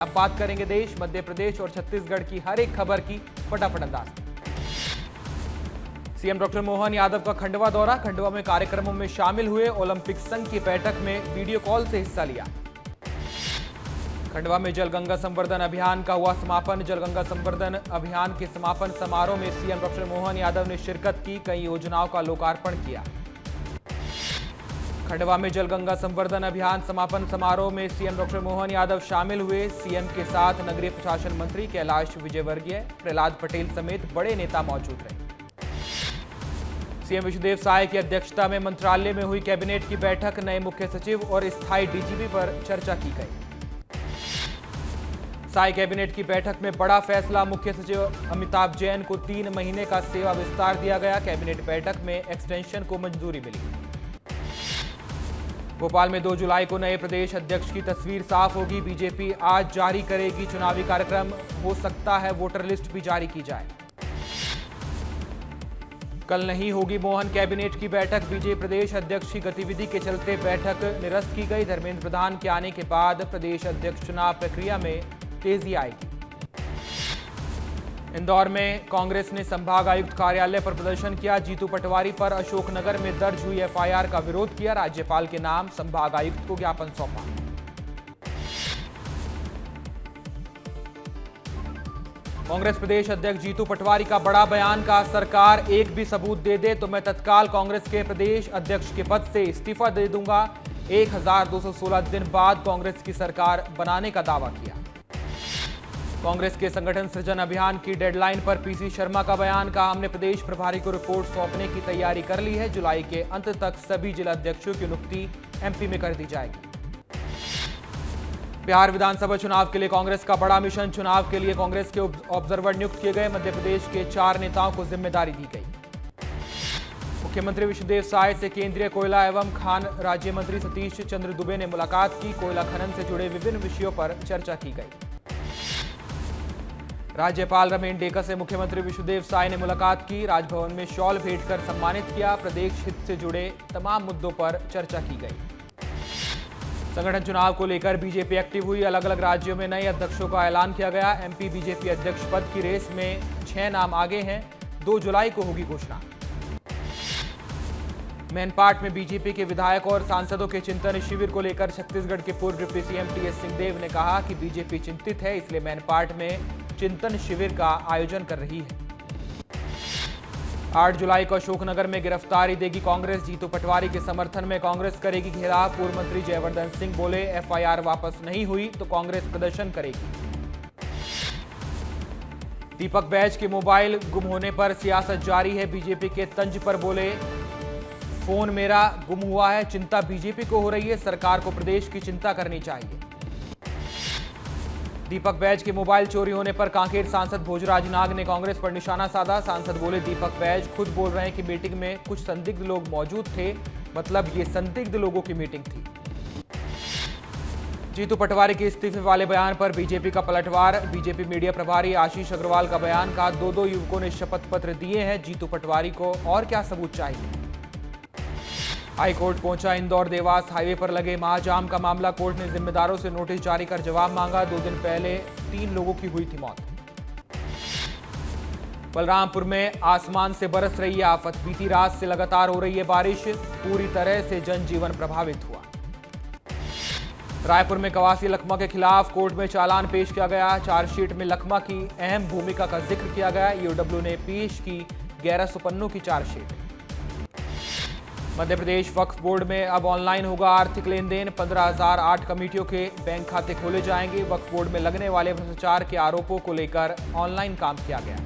अब बात करेंगे देश, मध्य प्रदेश और छत्तीसगढ़ की हर एक खबर की फटाफट अंदाज। सीएम डॉक्टर मोहन यादव का खंडवा दौरा, खंडवा में कार्यक्रमों में शामिल हुए, ओलंपिक संघ की बैठक में वीडियो कॉल से हिस्सा लिया। खंडवा में जलगंगा संवर्धन अभियान का हुआ समापन, जलगंगा संवर्धन अभियान के समापन समारोह में सीएम डॉक्टर मोहन यादव ने शिरकत की, कई योजनाओं का लोकार्पण किया। खंडवा में जलगंगा संवर्धन अभियान समापन समारोह में सीएम डॉक्टर मोहन यादव शामिल हुए, सीएम के साथ नगरीय प्रशासन मंत्री कैलाश विजयवर्गीय, प्रहलाद पटेल समेत बड़े नेता मौजूद रहे। सीएम विष्णुदेव साय की अध्यक्षता में मंत्रालय में हुई कैबिनेट की बैठक, नए मुख्य सचिव और स्थायी डीजीपी पर चर्चा की गई। साय कैबिनेट की बैठक में बड़ा फैसला, मुख्य सचिव अमिताभ जैन को 3 महीने का सेवा विस्तार दिया गया, कैबिनेट बैठक में एक्सटेंशन को मंजूरी मिली। भोपाल में 2 जुलाई को नए प्रदेश अध्यक्ष की तस्वीर साफ होगी, बीजेपी आज जारी करेगी चुनावी कार्यक्रम, हो सकता है वोटर लिस्ट भी जारी की जाए। कल नहीं होगी मोहन कैबिनेट की बैठक, बीजेपी प्रदेश अध्यक्ष की गतिविधि के चलते बैठक निरस्त की गई, धर्मेंद्र प्रधान के आने के बाद प्रदेश अध्यक्ष चुनाव प्रक्रिया में तेजी आएगी। इंदौर में कांग्रेस ने संभाग आयुक्त कार्यालय पर प्रदर्शन किया, जीतू पटवारी पर अशोकनगर में दर्ज हुई एफआईआर का विरोध किया, राज्यपाल के नाम संभाग आयुक्त को ज्ञापन सौंपा। कांग्रेस प्रदेश अध्यक्ष जीतू पटवारी का बड़ा बयान, का सरकार एक भी सबूत दे दे तो मैं तत्काल कांग्रेस के प्रदेश अध्यक्ष के पद से इस्तीफा दे दूंगा। 1216 दिन बाद कांग्रेस की सरकार बनाने का दावा किया। कांग्रेस के संगठन सृजन अभियान की डेडलाइन पर पीसी शर्मा का बयान, कहा हमने प्रदेश प्रभारी को रिपोर्ट सौंपने की तैयारी कर ली है, जुलाई के अंत तक सभी जिलाध्यक्षों की नियुक्ति एमपी में कर दी जाएगी। बिहार विधानसभा चुनाव के लिए कांग्रेस का बड़ा मिशन, चुनाव के लिए कांग्रेस के ऑब्जर्वर नियुक्त किए गए, मध्य प्रदेश के 4 नेताओं को जिम्मेदारी दी गई। मुख्यमंत्री विष्णुदेव साय से केंद्रीय कोयला एवं खान राज्य मंत्री सतीश चंद्र दुबे ने मुलाकात की, कोयला खनन से जुड़े विभिन्न विषयों पर चर्चा की गई। राज्यपाल रमेन डेका से मुख्यमंत्री विष्णुदेव साय ने मुलाकात की, राजभवन में शॉल भेंट कर सम्मानित किया, प्रदेश हित से जुड़े तमाम मुद्दों पर चर्चा की गई। संगठन चुनाव को लेकर बीजेपी एक्टिव हुई, अलग अलग राज्यों में नए अध्यक्षों का ऐलान किया गया, एमपी बीजेपी अध्यक्ष पद की रेस में 6 नाम आगे हैं, 2 जुलाई को होगी घोषणा। मैनपाट में बीजेपी के विधायक और सांसदों के चिंतन शिविर को लेकर छत्तीसगढ़ के पूर्व डिप्टी सीएम टीएस सिंहदेव ने कहा कि बीजेपी चिंतित है, इसलिए मैनपाट में चिंतन शिविर का आयोजन कर रही है। 8 जुलाई को अशोकनगर में गिरफ्तारी देगी कांग्रेस, जीतू पटवारी के समर्थन में कांग्रेस करेगी घेराव, पूर्व मंत्री जयवर्धन सिंह बोले एफआईआर वापस नहीं हुई तो कांग्रेस प्रदर्शन करेगी। दीपक बैज के मोबाइल गुम होने पर सियासत जारी है, बीजेपी के तंज पर बोले फोन मेरा गुम हुआ है, चिंता बीजेपी को हो रही है, सरकार को प्रदेश की चिंता करनी चाहिए। दीपक बैज के मोबाइल चोरी होने पर कांकेर सांसद भोजराज नाग ने कांग्रेस पर निशाना साधा, सांसद बोले दीपक बैज खुद बोल रहे हैं कि मीटिंग में कुछ संदिग्ध लोग मौजूद थे, मतलब ये संदिग्ध लोगों की मीटिंग थी। जीतू पटवारी के इस्तीफे वाले बयान पर बीजेपी का पलटवार, बीजेपी मीडिया प्रभारी आशीष अग्रवाल का बयान, कहा 2 युवकों ने शपथ पत्र दिए हैं, जीतू पटवारी को और क्या सबूत चाहिए। हाईकोर्ट पहुंचा इंदौर देवास हाईवे पर लगे महाजाम का मामला, कोर्ट ने जिम्मेदारों से नोटिस जारी कर जवाब मांगा, 2 दिन पहले 3 लोगों की हुई थी मौत। बलरामपुर में आसमान से बरस रही है आफत, बीती रात से लगातार हो रही है बारिश, पूरी तरह से जनजीवन प्रभावित हुआ। रायपुर में कवासी लखमा के खिलाफ कोर्ट में चालान पेश किया गया, चार्जशीट में लखमा की अहम भूमिका का जिक्र किया गया, ईओडब्ल्यू ने पेश की 1100 पन्नों की चार्जशीट। मध्य प्रदेश वक्फ बोर्ड में अब ऑनलाइन होगा आर्थिक लेन देन, 15,008 कमेटियों के बैंक खाते खोले जाएंगे, वक्फ बोर्ड में लगने वाले भ्रष्टाचार के आरोपों को लेकर ऑनलाइन काम किया गया।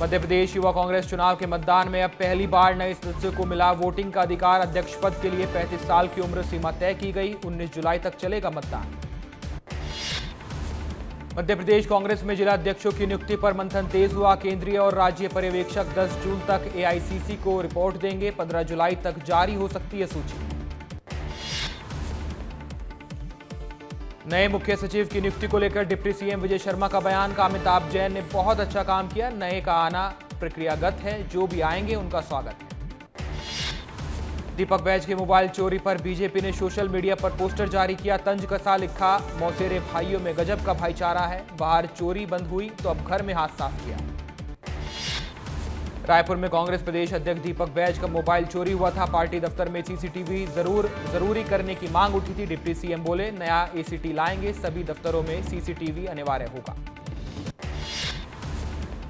मध्य प्रदेश युवा कांग्रेस चुनाव के मतदान में अब पहली बार नए सदस्यों को मिला वोटिंग का अधिकार, अध्यक्ष पद के लिए 35 साल की उम्र सीमा तय की गई, 19 जुलाई तक चलेगा मतदान। मध्य प्रदेश कांग्रेस में जिला अध्यक्षों की नियुक्ति पर मंथन तेज हुआ, केंद्रीय और राज्य पर्यवेक्षक 10 जून तक एआईसीसी को रिपोर्ट देंगे, 15 जुलाई तक जारी हो सकती है सूची। नए मुख्य सचिव की नियुक्ति को लेकर डिप्टी सीएम विजय शर्मा का बयान, का अमिताभ जैन ने बहुत अच्छा काम किया, नए का आना प्रक्रियागत है, जो भी आएंगे उनका स्वागत है। दीपक बैज के मोबाइल चोरी पर बीजेपी ने सोशल मीडिया पर पोस्टर जारी किया। तंज कसा लिखा, मौसेरे भाइयों में गजब का भाईचारा है। बाहर चोरी बंद हुई तो अब घर में हाथ साफ किया। रायपुर में कांग्रेस प्रदेश अध्यक्ष दीपक बैज का मोबाइल चोरी हुआ था। पार्टी दफ्तर में सीसीटीवी जरूरी करने की मांग उठी थी। डिप्टी सीएम बोले, नया एसीटी लाएंगे, सभी दफ्तरों में सीसीटीवी अनिवार्य होगा।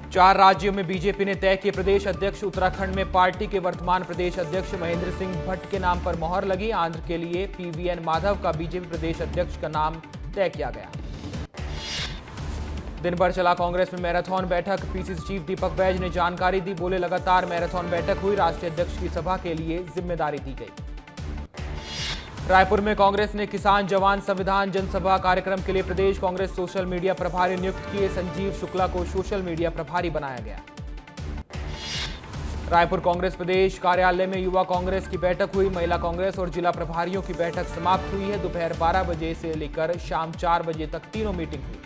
4 राज्यों में बीजेपी ने तय किए प्रदेश अध्यक्ष। उत्तराखंड में पार्टी के वर्तमान प्रदेश अध्यक्ष महेंद्र सिंह भट्ट के नाम पर मोहर लगी। आंध्र के लिए पीवीएन माधव का बीजेपी प्रदेश अध्यक्ष का नाम तय किया गया। दिन भर चला कांग्रेस में मैराथन बैठक। पीसीसी चीफ दीपक बैज ने जानकारी दी। बोले, लगातार मैराथन बैठक हुई, राष्ट्रीय अध्यक्ष की सभा के लिए जिम्मेदारी दी गई। रायपुर में कांग्रेस ने किसान जवान संविधान जनसभा कार्यक्रम के लिए प्रदेश कांग्रेस सोशल मीडिया प्रभारी नियुक्त किए। संजीव शुक्ला को सोशल मीडिया प्रभारी बनाया गया। रायपुर कांग्रेस प्रदेश कार्यालय में युवा कांग्रेस की बैठक हुई। महिला कांग्रेस और जिला प्रभारियों की बैठक समाप्त हुई है। दोपहर 12 बजे से लेकर शाम 4 बजे तक तीनों मीटिंग हुई।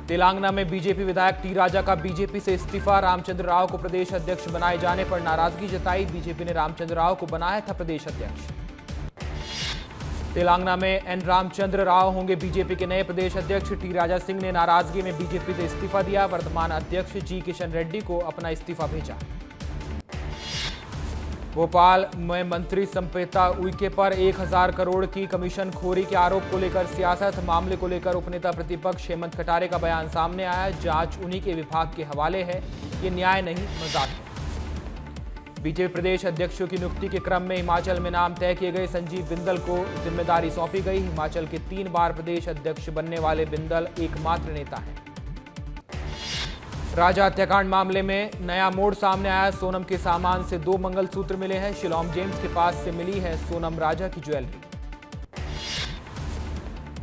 तेलंगाना में बीजेपी विधायक टी राजा का बीजेपी से इस्तीफा। रामचंद्र राव को प्रदेश अध्यक्ष बनाए जाने पर नाराजगी जताई। बीजेपी ने रामचंद्र राव को बनाया था प्रदेश अध्यक्ष। तेलंगाना में एन रामचंद्र राव होंगे बीजेपी के नए प्रदेश अध्यक्ष। टी राजा सिंह ने नाराजगी में बीजेपी से इस्तीफा दिया। वर्तमान अध्यक्ष जी किशन रेड्डी को अपना इस्तीफा भेजा। भोपाल में मंत्री संपेता उइके पर 1000 करोड़ की कमीशन खोरी के आरोप को लेकर सियासत। मामले को लेकर उपनेता प्रतिपक्ष हेमंत कटारे का बयान सामने आया। जांच उन्हीं के विभाग के हवाले है, ये न्याय नहीं मजाक है। बीजेपी प्रदेश अध्यक्षों की नियुक्ति के क्रम में हिमाचल में नाम तय किए गए। संजीव बिंदल को जिम्मेदारी सौंपी गई। हिमाचल के 3 बार प्रदेश अध्यक्ष बनने वाले बिंदल एकमात्र नेता हैं। राजा हत्याकांड मामले में नया मोड़ सामने आया। सोनम के सामान से 2 मंगलसूत्र मिले हैं। शिलोम जेम्स के पास से मिली है सोनम राजा की ज्वेलरी।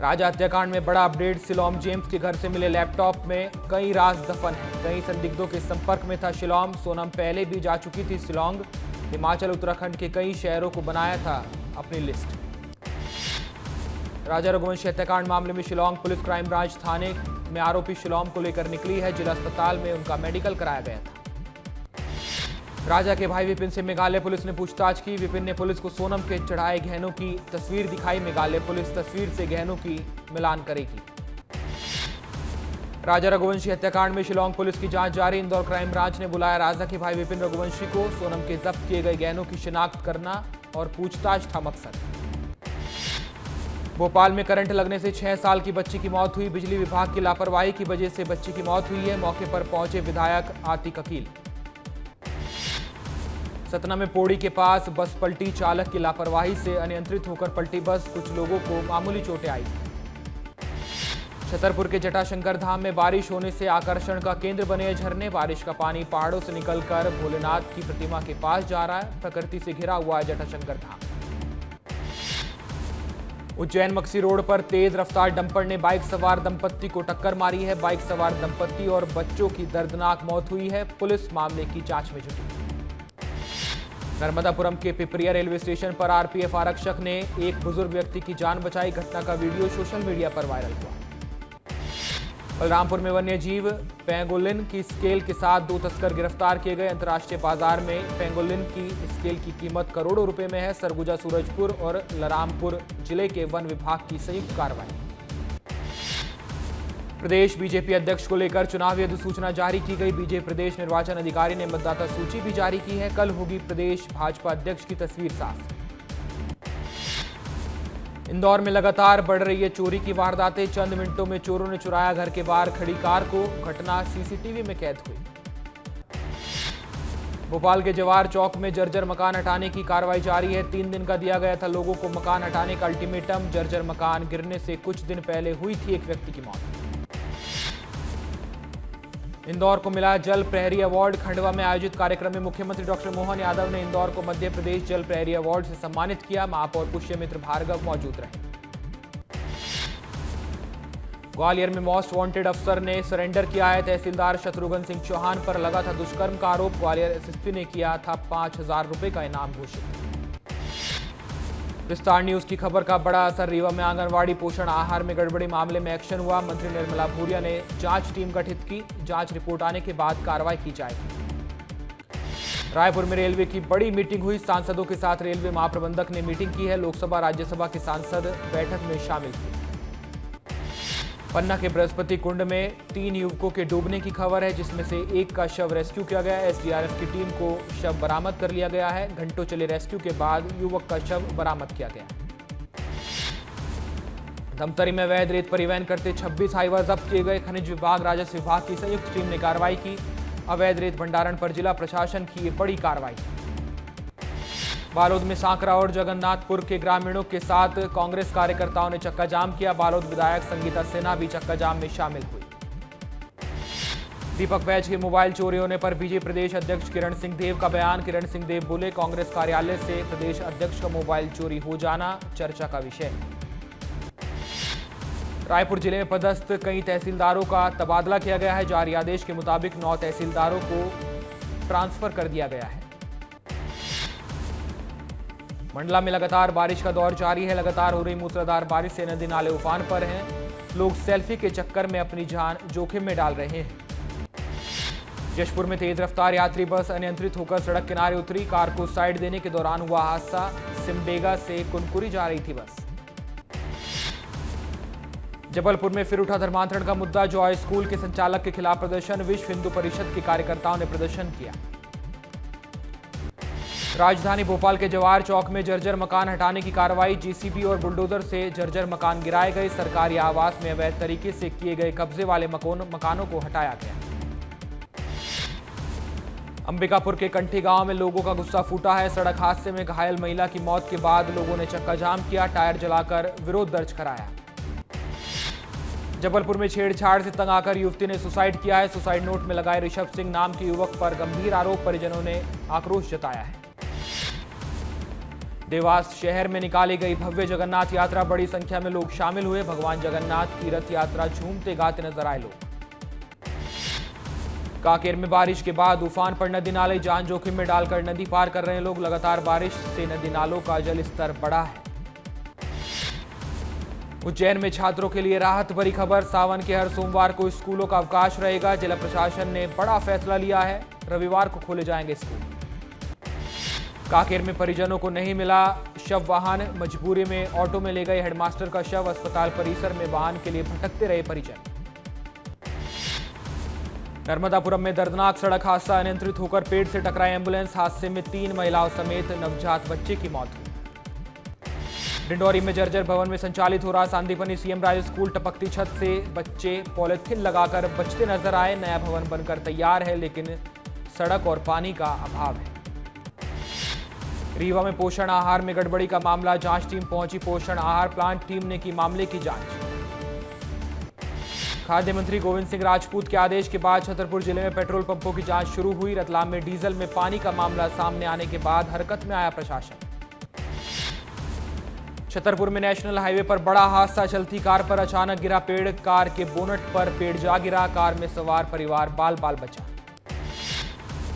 राजा हत्याकांड में बड़ा अपडेट। शिलोम जेम्स के घर से मिले लैपटॉप में कई राज दफन हैं। कई संदिग्धों के संपर्क में था शिलोम। सोनम पहले भी जा चुकी थी शिलोंग। हिमाचल उत्तराखंड के कई शहरों को बनाया था अपनी लिस्ट। राजा रघुवंशी हत्याकांड मामले में शिलोंग पुलिस क्राइम ब्रांच थाने में आरोपी शिलोम को लेकर निकली है। जिला अस्पताल में उनका मेडिकल कराया गया था। राजा के भाई विपिन से मेघालय पुलिस ने पूछताछ की। विपिन ने पुलिस को सोनम के चढ़ाए गहनों की तस्वीर दिखाई। मेघालय पुलिस तस्वीर से गहनों की मिलान करेगी। राजा रघुवंशी हत्याकांड में शिलोंग पुलिस की जांच जारी। इंदौर क्राइम ब्रांच ने बुलाया राजा के भाई विपिन रघुवंशी को। सोनम के जब्त किए गए गहनों की शिनाख्त करना और पूछताछ था मकसद। भोपाल में करंट लगने से 6 साल की बच्ची की मौत हुई। बिजली विभाग की लापरवाही की वजह से बच्ची की मौत हुई है। मौके पर पहुंचे विधायक आतिक अकील। सतना में पौड़ी के पास बस पलटी। चालक की लापरवाही से अनियंत्रित होकर पलटी बस। कुछ लोगों को मामूली चोटें आई। छतरपुर के जटाशंकर धाम में बारिश होने से आकर्षण का केंद्र बने झरने। बारिश का पानी पहाड़ों से निकलकर भोलेनाथ की प्रतिमा के पास जा रहा है। प्रकृति से घिरा हुआ है जटाशंकर धाम। उज्जैन मक्सी रोड पर तेज रफ्तार डंपर ने बाइक सवार दंपत्ति को टक्कर मारी है। बाइक सवार दंपत्ति और बच्चों की दर्दनाक मौत हुई है। पुलिस मामले की जांच में जुटी। नर्मदापुरम के पिपरिया रेलवे स्टेशन पर आरपीएफ आरक्षक ने एक बुजुर्ग व्यक्ति की जान बचाई। घटना का वीडियो सोशल मीडिया पर वायरल हुआ। बलरामपुर में वन्यजीव पेंगोलिन की स्केल के साथ 2 तस्कर गिरफ्तार किए गए। अंतर्राष्ट्रीय बाजार में पेंगोलिन की स्केल की कीमत करोड़ों रुपए में है। सरगुजा, सूरजपुर और लरामपुर जिले के वन विभाग की संयुक्त कार्रवाई। प्रदेश बीजेपी अध्यक्ष को लेकर चुनावी अधिसूचना जारी की गई। बीजेपी प्रदेश निर्वाचन अधिकारी ने मतदाता सूची भी जारी की है। कल होगी प्रदेश भाजपा अध्यक्ष की तस्वीर साफ। इंदौर में लगातार बढ़ रही है चोरी की वारदातें। चंद मिनटों में चोरों ने चुराया घर के बाहर खड़ी कार को। घटना सीसीटीवी में कैद हुई। भोपाल के जवाहर चौक में जर्जर मकान हटाने की कार्रवाई जारी है। 3 दिन का दिया गया था लोगों को मकान हटाने का अल्टीमेटम। जर्जर मकान गिरने से कुछ दिन पहले हुई थी एक व्यक्ति की मौत। इंदौर को मिला जल प्रहरी अवार्ड। खंडवा में आयोजित कार्यक्रम में मुख्यमंत्री डॉक्टर मोहन यादव ने इंदौर को मध्य प्रदेश जल प्रहरी अवार्ड से सम्मानित किया। महापौर पुष्यमित्र भार्गव मौजूद रहे। ग्वालियर में मोस्ट वांटेड अफसर ने सरेंडर किया है। तहसीलदार शत्रुघ्न सिंह चौहान पर लगा था दुष्कर्म का आरोप। ग्वालियर एसएसपी ने किया था 5000 रुपए का इनाम घोषित। विस्तार न्यूज की खबर का बड़ा असर। रीवा में आंगनवाड़ी पोषण आहार में गड़बड़ी मामले में एक्शन हुआ। मंत्री निर्मला भूरिया ने जांच टीम गठित की। जांच रिपोर्ट आने के बाद कार्रवाई की जाएगी। रायपुर में रेलवे की बड़ी मीटिंग हुई। सांसदों के साथ रेलवे महाप्रबंधक ने मीटिंग की है। लोकसभा राज्यसभा के सांसद बैठक में शामिल हुए। पन्ना के बृहस्पति कुंड में 3 युवकों के डूबने की खबर है, जिसमें से एक का शव रेस्क्यू किया गया है। एसडीआरएफ की टीम को शव बरामद कर लिया गया है। घंटों चले रेस्क्यू के बाद युवक का शव बरामद किया गया। धमतरी में अवैध रेत परिवहन करते 26 हाईवा जब्त किए गए। खनिज विभाग राजस्व विभाग की संयुक्त टीम ने कार्रवाई की। अवैध रेत भंडारण पर जिला प्रशासन की बड़ी कार्रवाई। बालोद में सांकरा और जगन्नाथपुर के ग्रामीणों के साथ कांग्रेस कार्यकर्ताओं ने चक्का जाम किया। बालोद विधायक संगीता सिन्हा भी चक्का जाम में शामिल हुई। दीपक बैज के मोबाइल चोरी होने पर बीजेपी प्रदेश अध्यक्ष किरण सिंह देव का बयान। किरण सिंह देव बोले, कांग्रेस कार्यालय से प्रदेश अध्यक्ष का मोबाइल चोरी हो जाना चर्चा का विषय। रायपुर जिले में पदस्थ कई तहसीलदारों का तबादला किया गया है। जारी आदेश के मुताबिक 9 तहसीलदारों को ट्रांसफर कर दिया गया है। मंडला में लगातार बारिश का दौर जारी है। लगातार हो रही मूसलाधार बारिश से नदी नाले उफान पर हैं। लोग सेल्फी के चक्कर में अपनी जान जोखिम में डाल रहे हैं। जशपुर में तेज रफ्तार यात्री बस अनियंत्रित होकर सड़क किनारे उतरी। कार को साइड देने के दौरान हुआ हादसा। सिमडेगा से कुनकुरी जा रही थी बस। जबलपुर में फिर उठा धर्मांतरण का मुद्दा। जॉय स्कूल के संचालक के खिलाफ प्रदर्शन। विश्व हिंदू परिषद के कार्यकर्ताओं ने प्रदर्शन किया। राजधानी भोपाल के जवाहर चौक में जर्जर मकान हटाने की कार्रवाई। जीसीबी और बुलडोजर से जर्जर मकान गिराए गए। सरकारी आवास में अवैध तरीके से किए गए कब्जे वाले मकानों को हटाया गया। अंबिकापुर के कंठी गांव में लोगों का गुस्सा फूटा है। सड़क हादसे में घायल महिला की मौत के बाद लोगों ने चक्का जाम किया। टायर जलाकर विरोध दर्ज कराया। जबलपुर में छेड़छाड़ से तंग आकर युवती ने सुसाइड किया है। सुसाइड नोट में लगाए ऋषभ सिंह नाम के युवक पर गंभीर आरोप। परिजनों ने आक्रोश जताया है। देवास शहर में निकाली गई भव्य जगन्नाथ यात्रा। बड़ी संख्या में लोग शामिल हुए। भगवान जगन्नाथ की रथ यात्रा झूमते गाते नजर आए लोग। कांकेर में बारिश के बाद उफान पर नदी नाले। जान जोखिम में डालकर नदी पार कर रहे लोग। लगातार बारिश से नदी नालों का जल स्तर बढ़ा है। उज्जैन में छात्रों के लिए राहत भरी खबर। सावन के हर सोमवार को स्कूलों का अवकाश रहेगा। जिला प्रशासन ने बड़ा फैसला लिया है। रविवार को खोले जाएंगे स्कूल। कांकेर में परिजनों को नहीं मिला शव वाहन। मजबूरी में ऑटो में ले गए हेडमास्टर का शव। अस्पताल परिसर में वाहन के लिए भटकते रहे परिजन। नर्मदापुरम में दर्दनाक सड़क हादसा। अनियंत्रित होकर पेड़ से टकराई एम्बुलेंस। हादसे में 3 महिलाओं समेत नवजात बच्चे की मौत हुई। डिंडौरी में जर्जर भवन में संचालित हो रहा सांदीपनी सीएम राज स्कूल। टपकती छत से बच्चे पॉलिथीन लगाकर बचते नजर आए। नया भवन बनकर तैयार है, लेकिन सड़क और पानी का अभाव है। रीवा में पोषण आहार में गड़बड़ी का मामला। जांच टीम पहुंची पोषण आहार प्लांट। टीम ने की मामले की जांच। खाद्य मंत्री गोविंद सिंह राजपूत के आदेश के बाद छतरपुर जिले में पेट्रोल पंपों की जांच शुरू हुई। रतलाम में डीजल में पानी का मामला सामने आने के बाद हरकत में आया प्रशासन। छतरपुर में नेशनल हाईवे पर बड़ा हादसा। चलती कार पर अचानक गिरा पेड़। कार के बोनट पर पेड़ जा गिरा। कार में सवार परिवार बाल बाल बचा।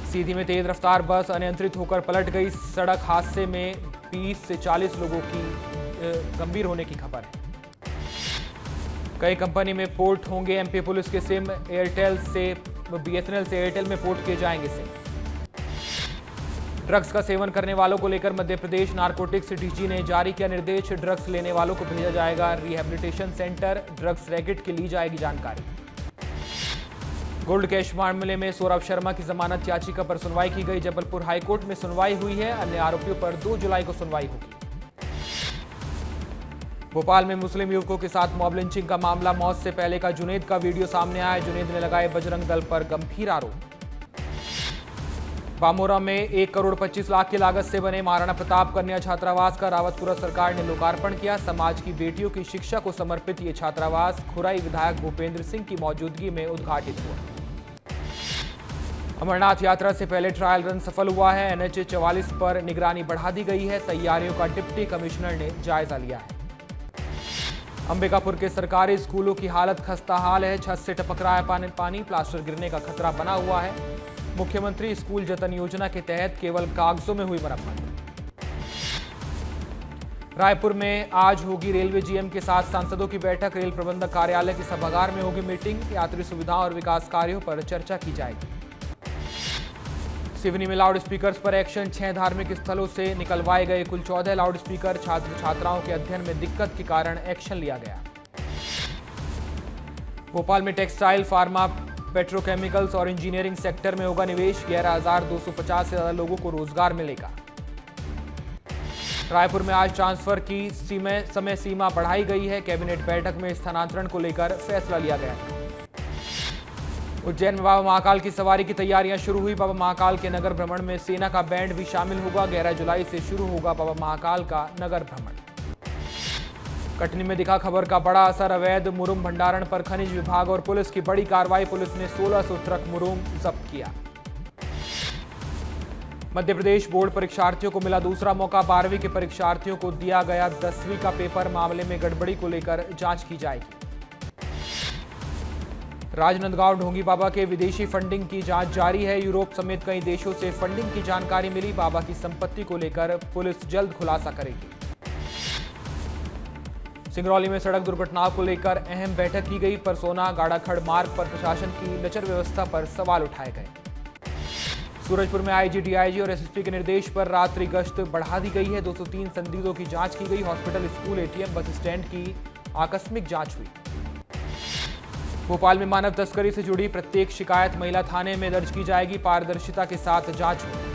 सीधी में तेज रफ्तार बस अनियंत्रित होकर पलट गई। सड़क हादसे में 20 से 40 लोगों की गंभीर होने की खबर है। कई कंपनी में पोर्ट होंगे एमपी पुलिस के सिम। एयरटेल से बीएसएनएल से एयरटेल में पोर्ट किए जाएंगे सिम। ड्रग्स का सेवन करने वालों को लेकर मध्य प्रदेश नारकोटिक्स डीजी ने जारी किया निर्देश। ड्रग्स लेने वालों को भेजा जाएगा रिहैबिलिटेशन सेंटर। ड्रग्स रैकेट की ली जाएगी जानकारी। गोल्ड कैश मामले में सौरभ शर्मा की जमानत याचिका पर सुनवाई की गई। जबलपुर हाईकोर्ट में सुनवाई हुई है। अन्य आरोपियों पर 2 जुलाई को सुनवाई होगी। भोपाल में मुस्लिम युवकों के साथ मॉब लिंचिंग का मामला। मौत से पहले का जुनेद का वीडियो सामने आया। जुनेद ने लगाए बजरंग दल पर गंभीर आरोप। बामोरा में 1 करोड़ 25 लाख की लागत से बने महाराणा प्रताप कन्या छात्रावास का रावतपुरा सरकार ने लोकार्पण किया। समाज की बेटियों की शिक्षा को समर्पित ये छात्रावास खुराई विधायक भूपेंद्र सिंह की मौजूदगी में उद्घाटित हुआ। अमरनाथ यात्रा से पहले ट्रायल रन सफल हुआ है। एनएच 44 पर निगरानी बढ़ा दी गई है। तैयारियों का डिप्टी कमिश्नर ने जायजा लिया है। अंबिकापुर के सरकारी स्कूलों की हालत खस्ताहाल है। छत से टपक रहा है पानी। प्लास्टर गिरने का खतरा बना हुआ है। मुख्यमंत्री स्कूल जतन योजना के तहत केवल कागजों में हुई मरम्मत। रायपुर में आज होगी रेलवे जीएम के साथ सांसदों की बैठक। रेल प्रबंधक कार्यालय के सभागार में होगी मीटिंग। यात्री सुविधा और विकास कार्यों पर चर्चा की जाएगी। सिवनी में लाउड स्पीकर्स पर एक्शन, 6 धार्मिक स्थलों से निकलवाए गए कुल 14 लाउड स्पीकर। छात्र छात्राओं के अध्ययन में दिक्कत के कारण एक्शन लिया गया। भोपाल में टेक्सटाइल, फार्मा, पेट्रोकेमिकल्स और इंजीनियरिंग सेक्टर में होगा निवेश। 11,250 से ज्यादा लोगों को रोजगार मिलेगा। रायपुर में आज ट्रांसफर की समय सीमा बढ़ाई गई है। कैबिनेट बैठक में स्थानांतरण को लेकर फैसला लिया गया। उज्जैन में बाबा महाकाल की सवारी की तैयारियां शुरू हुई। बाबा महाकाल के नगर भ्रमण में सेना का बैंड भी शामिल होगा। 11 जुलाई से शुरू होगा बाबा महाकाल का नगर भ्रमण। कटनी में दिखा खबर का बड़ा असर, अवैध मुरुम भंडारण पर खनिज विभाग और पुलिस की बड़ी कार्रवाई। पुलिस ने 1600 ट्रक मुरुम जब्त किया। मध्य प्रदेश बोर्ड परीक्षार्थियों को मिला दूसरा मौका। 12वीं के परीक्षार्थियों को दिया गया 10वीं का पेपर। मामले में गड़बड़ी को लेकर जांच की जाएगी। राजनांदगांव ढोंगी बाबा के विदेशी फंडिंग की जांच जारी है। यूरोप समेत कई देशों से फंडिंग की जानकारी मिली। बाबा की संपत्ति को लेकर पुलिस जल्द खुलासा करेगी। सिंगरौली में सड़क दुर्घटनाओं को लेकर अहम बैठक की गई। परसोना गाड़ाखड़ मार्ग पर प्रशासन की लचर व्यवस्था पर सवाल उठाए गए। सूरजपुर में आईजी, डीआईजी और एसएसपी के निर्देश पर रात्रि गश्त बढ़ा दी गई है। 203 संदिग्धों की जांच की गई। Hospital, school, ATM, bus stand की आकस्मिक जांच हुई। भोपाल में मानव तस्करी से जुड़ी प्रत्येक शिकायत महिला थाने में दर्ज की जाएगी। पारदर्शिता के साथ जांच होगी।